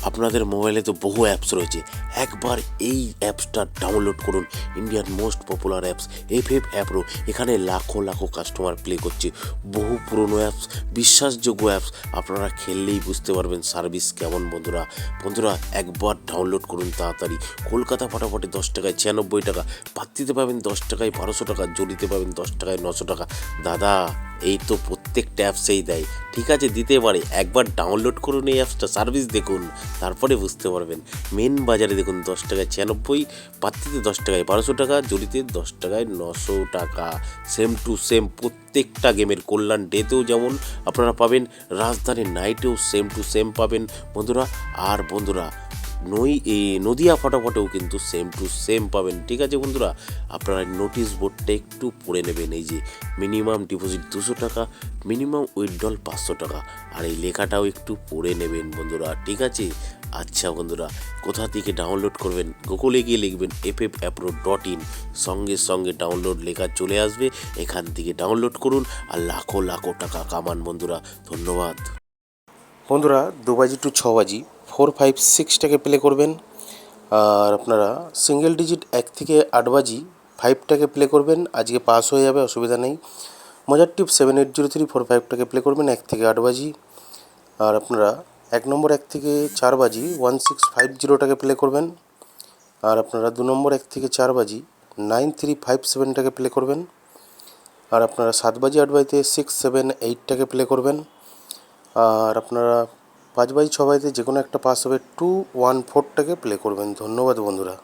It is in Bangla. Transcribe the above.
আপনাদের মোবাইলে তো বহু অ্যাপস রয়েছে, একবার এই অ্যাপসটা ডাউনলোড করুন। ইন্ডিয়ার most popular apps app pro. এখানে লাখো লাখো কাস্টমার প্লে করছে। বহু পুরনো অ্যাপস, বিশ্বাসযোগ্য অ্যাপস। আপনারা খেললেই বুঝতে পারবেন সার্ভিস কেমন। বন্ধুরা একবার ডাউনলোড করুন তাড়াতাড়ি। কলকাতা ফাটাফাটি 10 টাকায় 96 টাকা, পাত্তিতে পাবেন 10 টাকায় 1200 টাকা, জড়িতে পাবেন 10 টাকায় 900 টাকা। দাদা, এই তো প্রত্যেকটা অ্যাপসেই দেয়। ঠিক আছে, দিতে পারে। একবার ডাউনলোড করুন এই অ্যাপসটা, সার্ভিস দেখুন, তারপরে বুঝতে পারবেন। মেন বাজারে দেখুন 10 টাকায় 96, পাত্তিতে 10 টাকায় 1200 টাকা, জড়িতে 10 টাকায় 900 টাকা। সেম টু সেম প্রত্যেকটা গেমের। কল্যাণ ডেতেও যেমন আপনারা পাবেন, রাজধানী নাইটেও সেম টু সেম পাবেন বন্ধুরা। আর বন্ধুরা, নদিয়া ফটাফটেও কিন্তু সেম টু সেম পাবেন। ঠিক আছে বন্ধুরা, আপনারা নোটিশ বোর্ডটা একটু পড়ে নেবেন। এই যে মিনিমাম ডিপোজিট 200 টাকা, মিনিমাম উইথড্রল 500 টাকা। আর এই লেখাটাও একটু পড়ে নেবেন বন্ধুরা। ঠিক আছে, আচ্ছা বন্ধুরা, কোথা থেকে ডাউনলোড করবেন? গুগলে গিয়ে লিখবেন FFAppro.in, সঙ্গে সঙ্গে ডাউনলোড লেখা চলে আসবে। এখান থেকে ডাউনলোড করুন আর লাখো লাখো টাকা কামান বন্ধুরা। ধন্যবাদ বন্ধুরা। 2 বাজি টু 6 বাজি 456টাকে প্লে করবেন। আর আপনারা সিঙ্গেল ডিজিট 1 থেকে 8 বাজি 5টাকে প্লে করবেন। আজকে পাস হয়ে যাবে, অসুবিধা নেই। মজার টিপ 780345টাকে প্লে করবেন 1 থেকে 8 বাজি। আর আপনারা 1 নম্বর 1 থেকে 4 বাজি 1650টাকে প্লে করবেন। আর আপনারা 2 নম্বর 1 থেকে 4 বাজি 9357টাকে প্লে করবেন। আর আপনারা 7 বাজি 8 বাজিতে 678টাকে প্লে করবেন। আর আপনারা 5 বাজি 6 বাজিতে যে কোনো একটা পাস হবে 214টাকে প্লে করবেন। ধন্যবাদ বন্ধুরা।